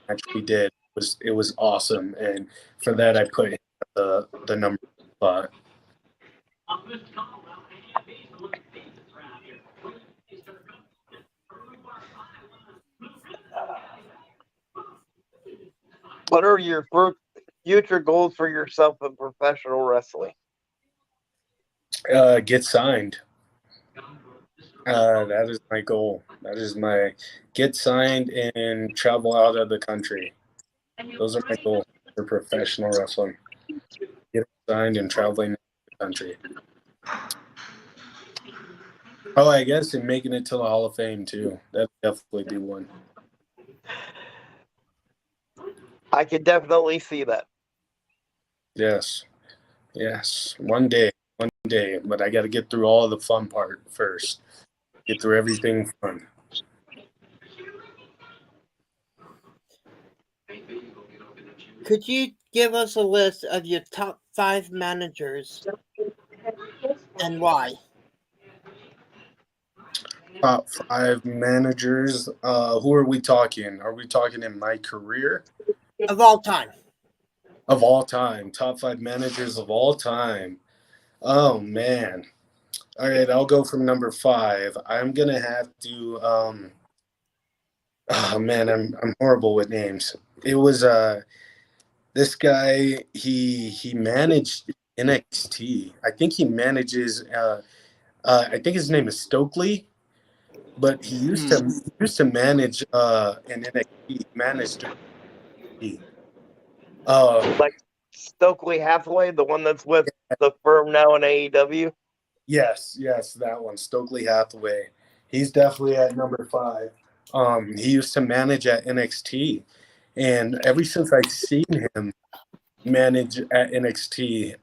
match we did it was awesome, and for that I put him at the number spot. What are your future goals for yourself in professional wrestling? Get signed. That is my goal. That is my get signed and travel out of the country. Those are my goals for professional wrestling. Get signed and traveling out of the country. Oh, I guess and making it to the Hall of Fame too. That'd definitely be one. I could definitely see that. Yes. One day. But I got to get through all the fun part first. Get through everything fun. Could you give us a list of your top 5 managers and why? Top 5 managers. Who are we talking? Are we talking in my career? Of all time. Of all time. Top 5 managers of all time. Oh, man. All right, I'll go from number 5. I'm going to have to oh, man, I'm horrible with names. It was this guy, he managed NXT. I think he manages I think his name is Stokely, but he used to manage an NXT, managed like Stokely Hathaway, the one that's with the firm now in AEW. Yes, that one, Stokely Hathaway. He's definitely at number 5. He used to manage at NXT, and ever since I've seen him manage at NXT,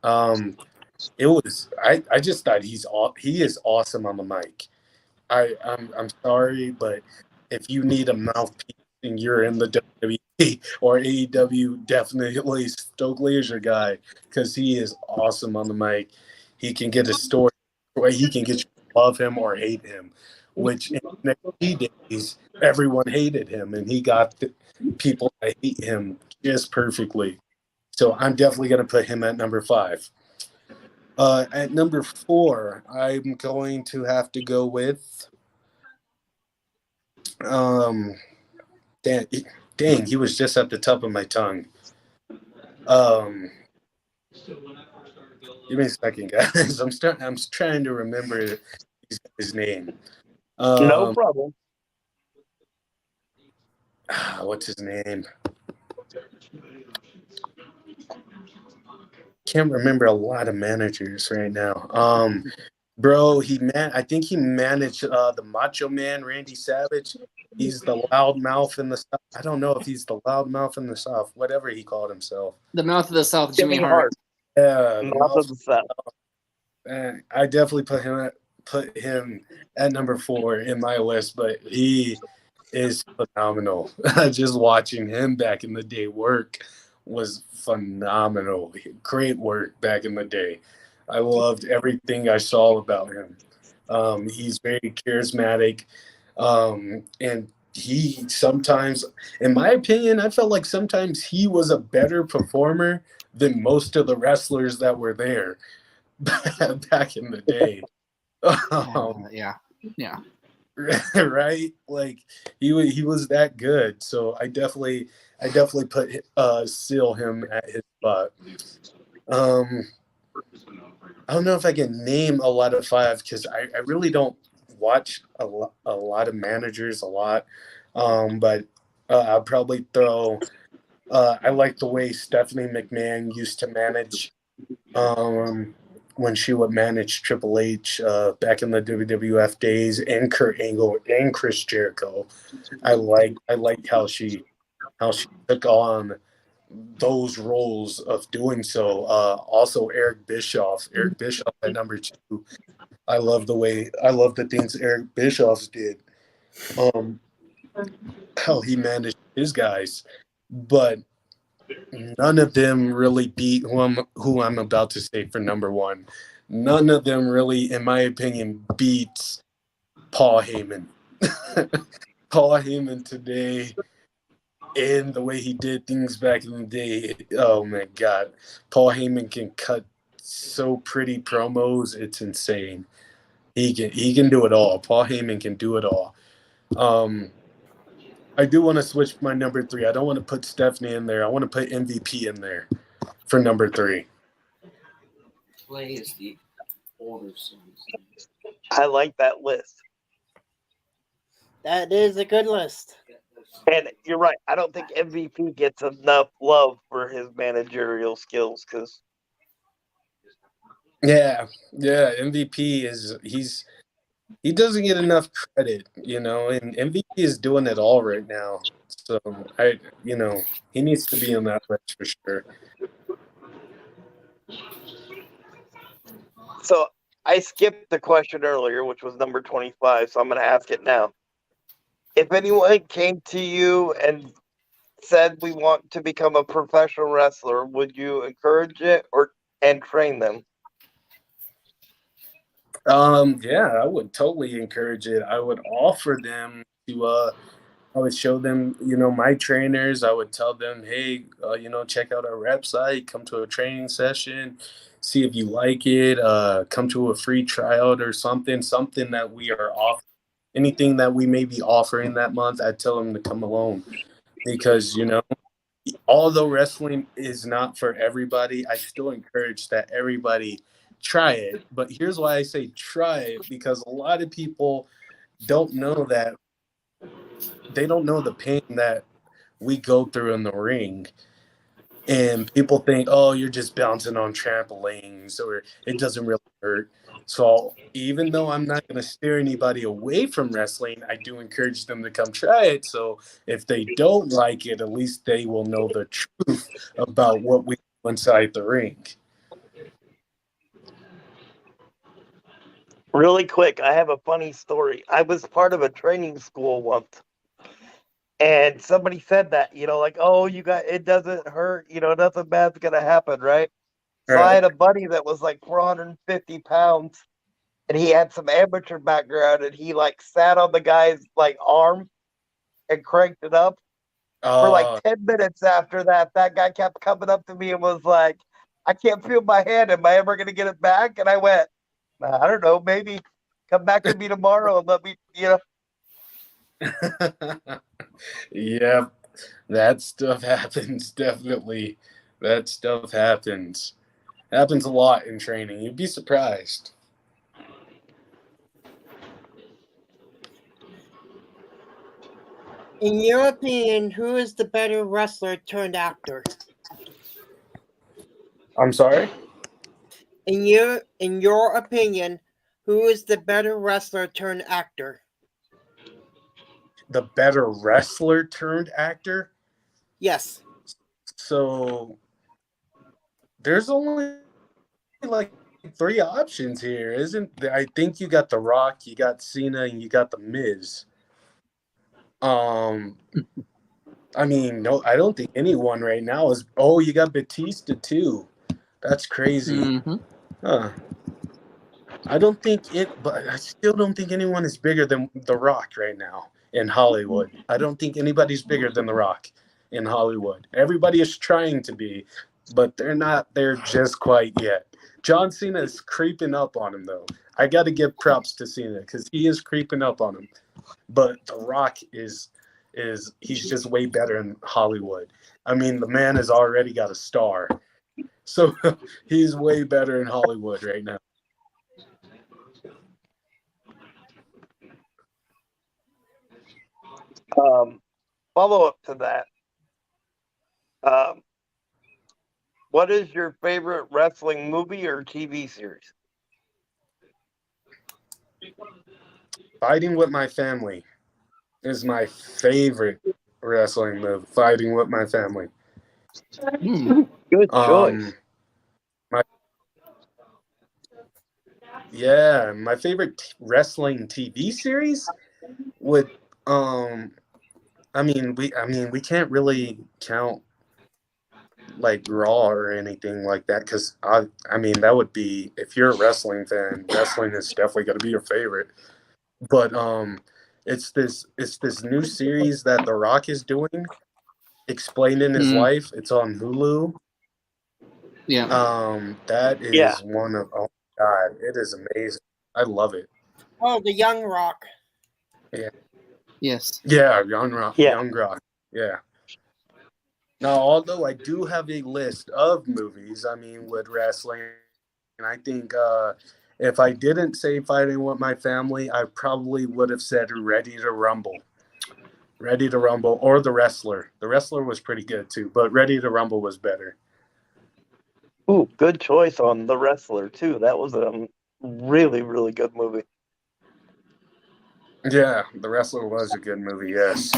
it was I just thought he is awesome on the mic. I'm sorry, but if you need a mouthpiece and you're in the WWE or AEW, definitely Stokely is your guy because he is awesome on the mic. He can get a story, or he can get you to love him or hate him. Which in NXT days, everyone hated him, and he got the people that hate him just perfectly. So I'm definitely going to put him at number 5. At number 4, I'm going to have to go with dang, he was just at the top of my tongue. Give me a second, guys. I'm trying to remember his name. No problem. What's his name? Can't remember a lot of managers right now. Bro, I think he managed the Macho Man, Randy Savage. He's the loud mouth in the South. I don't know if he's the loud mouth in the South, whatever he called himself. The mouth of the South, Jimmy Hart. Yeah, Mouth of the South. I definitely put him at number 4 in my list, but he is phenomenal. Just watching him back in the day work was phenomenal. Great work back in the day. I loved everything I saw about him. He's very charismatic, and he sometimes, in my opinion, I felt like sometimes he was a better performer than most of the wrestlers that were there back in the day. Yeah. Right? Like he was that good. So I definitely put seal him at his spot. I don't know if I can name a lot of 5 because I really don't watch a lot of managers a lot. But I'll probably throw. I like the way Stephanie McMahon used to manage when she would manage Triple H back in the WWF days, and Kurt Angle and Chris Jericho. I like how she took on those roles of doing so. Also, Eric Bischoff at number 2. I love the things Eric Bischoff did. How he managed his guys, but none of them really beat who I'm about to say for number 1. None of them really, in my opinion, beats Paul Heyman. Paul Heyman today, and the way he did things back in the day. Oh my God, Paul Heyman can cut so pretty promos. It's insane. He can do it all. Paul Heyman can do it all. I do want to switch my number 3. I don't want to put Stephanie in there. I want to put MVP in there for number 3. Play is the older songs. I like that list. That is a good list. And you're right. I don't think MVP gets enough love for his managerial skills because. Yeah. MVP he doesn't get enough credit, and MVP is doing it all right now. So he needs to be on that list for sure. So I skipped the question earlier, which was number 25. So I'm going to ask it now. If anyone came to you and said we want to become a professional wrestler, would you encourage it and train them? Yeah, I would totally encourage it. I would offer them to I would show them, my trainers. I would tell them, hey, check out our website, come to a training session, see if you like it, come to a free tryout or something that we are offering. Anything that we may be offering that month, I'd tell them to come along because, although wrestling is not for everybody, I still encourage that everybody try it. But here's why I say try it, because a lot of people don't know that. They don't know the pain that we go through in the ring. And people think, oh, you're just bouncing on trampolines or it doesn't really hurt. So even though I'm not going to steer anybody away from wrestling, I do encourage them to come try it. So if they don't like it, at least they will know the truth about what we do inside the ring. Really quick, I have a funny story. I was part of a training school once, and somebody said that, like, oh, you got it doesn't hurt, nothing bad's gonna happen, right? All So I right. had a buddy that was like 450 pounds, and he had some amateur background, and he like sat on the guy's like arm and cranked it up for like Uh, 10 minutes. After that, that guy kept coming up to me and was like, I can't feel my hand. Am I ever gonna get it back? And I went, I don't know, maybe come back to me tomorrow and let me, yeah, that stuff happens, definitely. That stuff happens. Happens a lot in training. You'd be surprised. In your opinion, who is the better wrestler turned actor? I'm sorry? In your opinion, who is the better wrestler turned actor? The better wrestler turned actor? Yes. So there's only like 3 options here, isn't there? I think you got The Rock, you got Cena, and you got The Miz. I mean, no, I don't think anyone right now is. Oh, you got Batista too. That's crazy. Mm-hmm. Huh. I don't think it, but I still don't think anyone is bigger than The Rock right now in Hollywood. I don't think anybody's bigger than The Rock in Hollywood. Everybody is trying to be, but they're not there just quite yet. John Cena is creeping up on him, though. I got to give props to Cena because he is creeping up on him. But The Rock is he's just way better in Hollywood. I mean, the man has already got a star, so he's way better in Hollywood right now. Follow up to that. What is your favorite wrestling movie or TV series? Fighting with My Family is my favorite wrestling move. Fighting with My Family. Good choice. My favorite wrestling TV series would we can't really count like Raw or anything like that because that would be, if you're a wrestling fan, wrestling is definitely going to be your favorite. But it's this new series that The Rock is doing, explaining his life. It's on Hulu. Yeah. That is one of, oh my God, it is amazing. I love it. Oh, the Young Rock. Yeah. Yes. Yeah, Young Rock. Yeah. Young Rock. Yeah. Now, although I do have a list of movies, with wrestling, and I think if I didn't say Fighting with My Family, I probably would have said Ready to Rumble. Ready to Rumble or The Wrestler. The Wrestler was pretty good too, but Ready to Rumble was better. Ooh, good choice on The Wrestler too. That was a really, really good movie. Yeah, The Wrestler was a good movie, yes.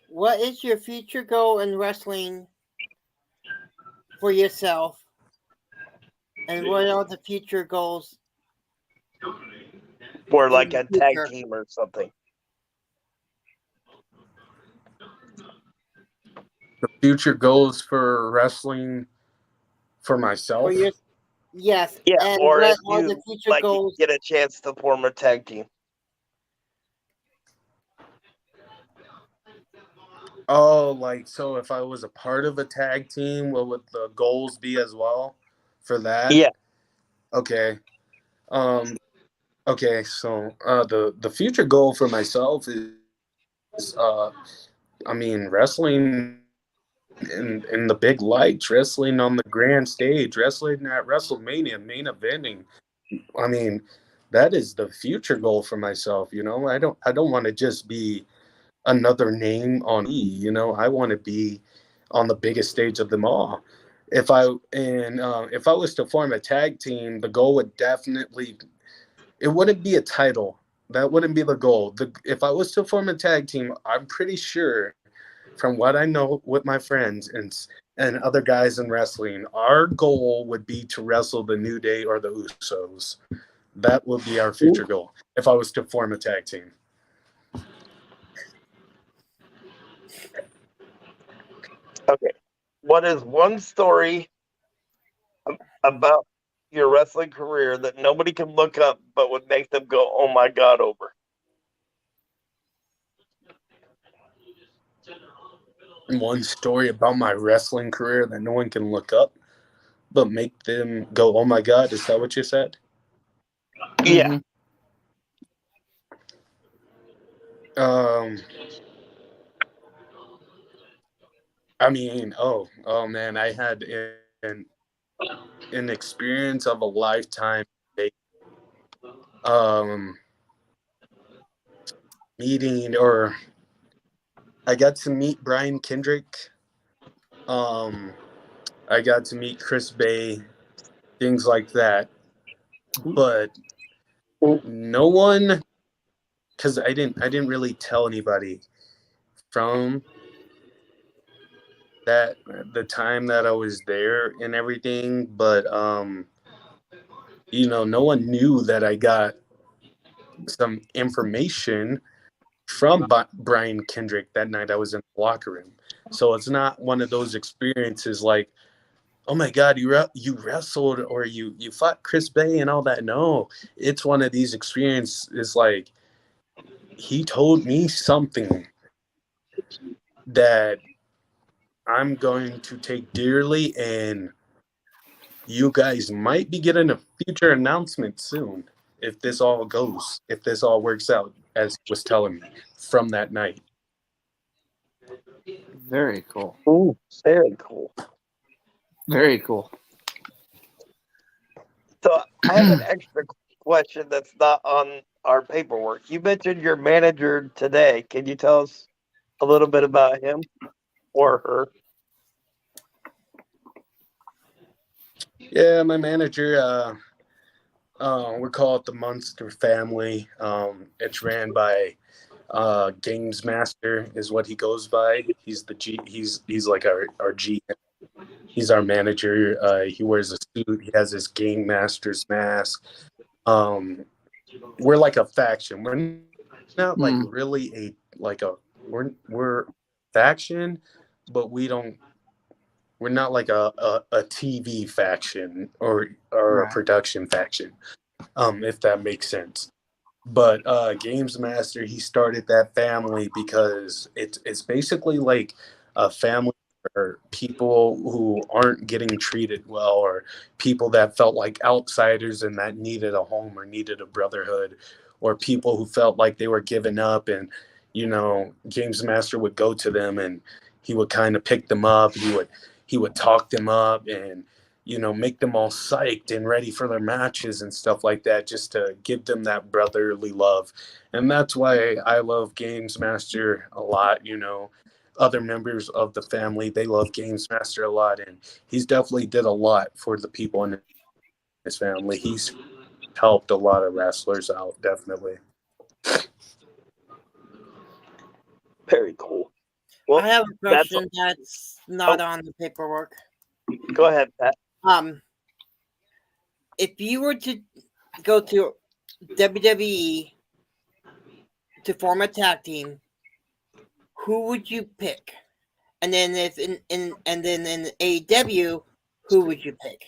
What is your future goal in wrestling for yourself? And what are the future goals? For like a tag team or something. The future goals for wrestling for myself? Yes. Yeah, and or what if are you the future goals? get a chance to form a tag team. Oh, like, so if I was a part of a tag team, what would the goals be as well for that? Yeah. Okay. Okay, so the future goal for myself is wrestling in the big lights, wrestling on the grand stage, wrestling at WrestleMania, main eventing. That is the future goal for myself, I don't want to just be another name on E. I want to be on the biggest stage of them all. If I was to form a tag team, the goal would definitely, it wouldn't be a title. That wouldn't be the goal. If I was to form a tag team, I'm pretty sure from what I know with my friends and other guys in wrestling, our goal would be to wrestle the New Day or the Usos. That would be our future goal if I was to form a tag team. Okay. What is one story about your wrestling career that nobody can look up but would make them go, "Oh my God," over? One story about my wrestling career that no one can look up but make them go, "Oh my God," is that what you said? Yeah. Um, I mean, oh man, I had an experience of a lifetime. Um, meeting, or I got to meet Brian Kendrick. I got to meet Chris Bay, things like that. But no one, because I didn't really tell anybody from that the time that I was there and everything. But no one knew that I got some information from Brian Kendrick that night I was in the locker room. So it's not one of those experiences like, oh my God, you wrestled or you fought Chris Bay and all that. No, it's one of these experiences like he told me something that I'm going to take dearly, and you guys might be getting a future announcement soon if this all works out as he was telling me from that night. Very cool. Ooh, very cool. Very cool. So I have an extra question that's not on our paperwork. You mentioned your manager today. Can you tell us a little bit about him or her? Yeah, my manager, we call it the Munster family. It's ran by Games Master is what he goes by. He's the G. He's like our G. He's our manager. He wears a suit. He has his Game Master's mask. We're like a faction. We're not like really we're faction, but we're not like a TV faction or a production faction, if that makes sense. But Games Master, he started that family because it's basically like a family for people who aren't getting treated well, or people that felt like outsiders and that needed a home or needed a brotherhood, or people who felt like they were given up. And Games Master would go to them and he would kind of pick them up. He would talk them up and make them all psyched and ready for their matches and stuff like that, just to give them that brotherly love. And that's why I love Games Master a lot. Other members of the family, they love Games Master a lot, and he's definitely did a lot for the people in his family. He's helped a lot of wrestlers out, definitely. Very cool. Well, I have a question that's not on the paperwork. Go ahead, Pat. If you were to go to WWE to form a tag team, who would you pick? And then if in AEW, who would you pick?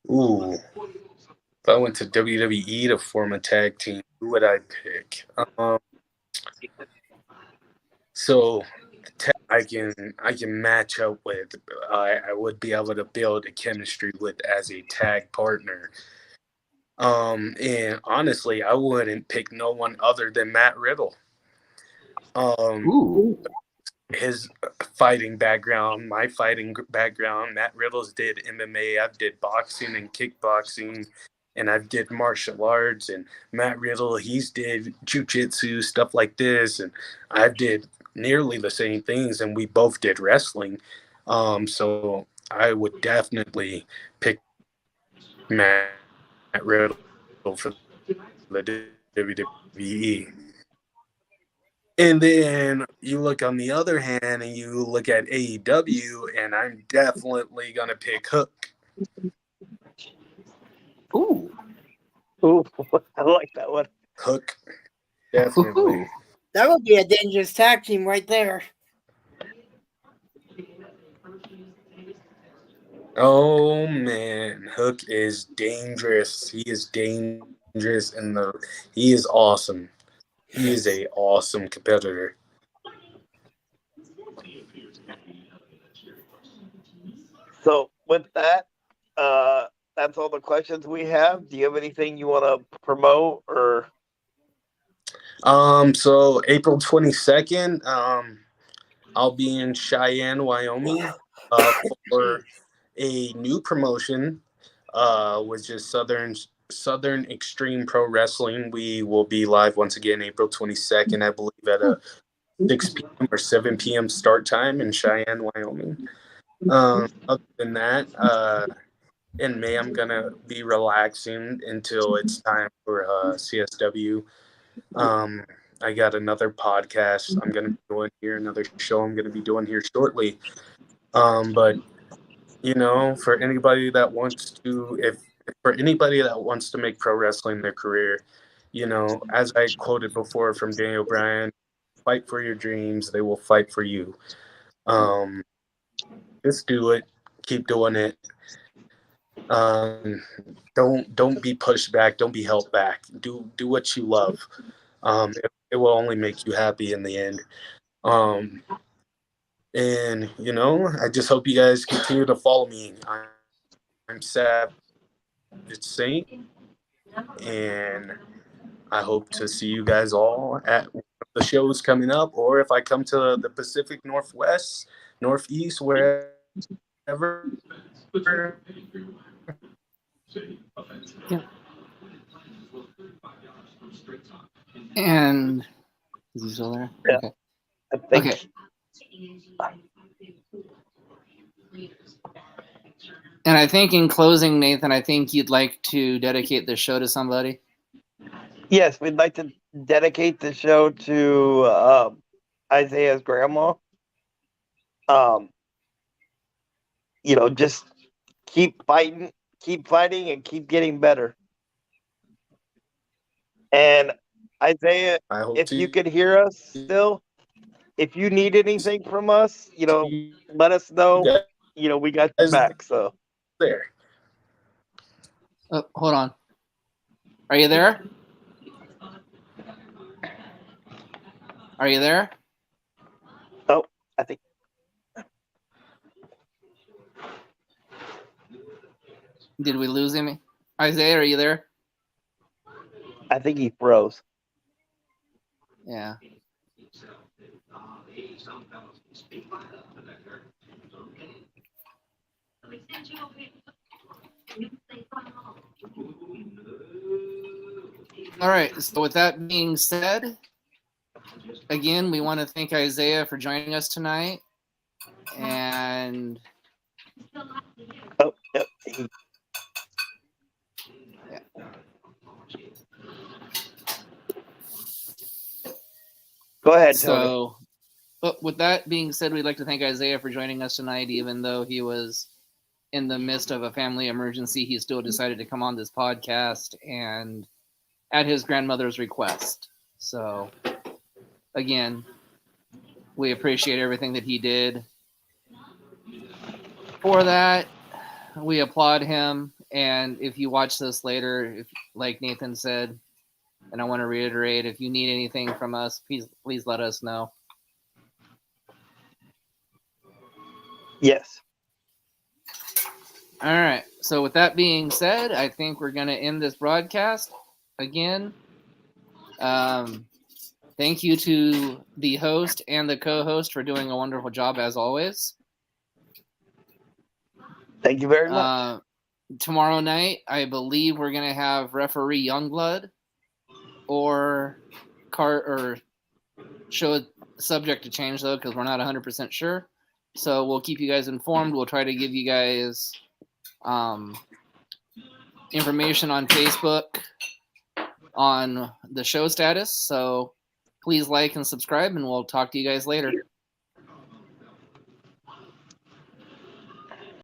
Ooh. If I went to WWE to form a tag team, who would I pick? So I can match up with. I would be able to build a chemistry with as a tag partner. And honestly, I wouldn't pick no one other than Matt Riddle. His fighting background, my fighting background. Matt Riddle's did MMA. I've did boxing and kickboxing, and I've did martial arts. And Matt Riddle, he's did jiu-jitsu, stuff like this, and I've did nearly the same things, and we both did wrestling. So I would definitely pick Matt Riddle for the WWE. And then you look on the other hand and you look at AEW, and I'm definitely going to pick Hook. Ooh. Ooh, I like that one. Hook, definitely. Ooh. That would be a dangerous tag team right there. Oh man, Hook is dangerous. He is dangerous he is awesome. He is a awesome competitor. So with that, that's all the questions we have. Do you have anything you want to promote or? So April 22nd, I'll be in Cheyenne, Wyoming, for a new promotion, which is Southern Extreme Pro Wrestling. We will be live once again April 22nd, I believe, at a 6 p.m. or 7 p.m. start time in Cheyenne, Wyoming. Other than that, in May, I'm gonna be relaxing until it's time for CSW. I got another podcast I'm gonna be doing here, another show I'm gonna be doing here shortly. But you know, for anybody that wants to make pro wrestling their career, you know, as I quoted before from Daniel Bryan, fight for your dreams, they will fight for you. Just do it, keep doing it. Don't be pushed back, don't be held back. Do what you love. It will only make you happy in the end. And you know, I just hope you guys continue to follow me. I'm Savage Saint, and I hope to see you guys all at one of the shows coming up, or if I come to the Pacific Northwest, Northeast, wherever. Yeah. And is he still there? Yeah. Okay. I think Okay. And I think in closing, Nathan, I think you'd like to dedicate the show to somebody. Yes, we'd like to dedicate the show to Isaiah's grandma. You know, just keep fighting, and keep getting better. And Isaiah, I hope if you could hear us still, if you need anything from us, you know, let us know. You know, we got your back. So there. Oh, hold on. Are you there? Are you there? Oh, I think. Did we lose him? Isaiah, are you there? I think he froze. Yeah. All right. So with that being said, again, we want to thank Isaiah for joining us tonight. And Oh, yep. Go ahead, Tony. so, but with that being said, we'd like to thank Isaiah for joining us tonight. Even though he was in the midst of a family emergency, he still decided to come on this podcast and at his grandmother's request. So, again, we appreciate everything that he did. For that, we applaud him. And if you watch this later, if, like Nathan said, and I want to reiterate, if you need anything from us, please let us know. Yes. All right. So with that being said, I think we're going to end this broadcast again. Thank you to the host and the co-host for doing a wonderful job as always. Thank you very much. Tomorrow night, I believe we're going to have referee Youngblood or show subject to change though, because we're not 100% sure. So we'll keep you guys informed. We'll try to give you guys information on Facebook on the show status. So please like and subscribe, and we'll talk to you guys later.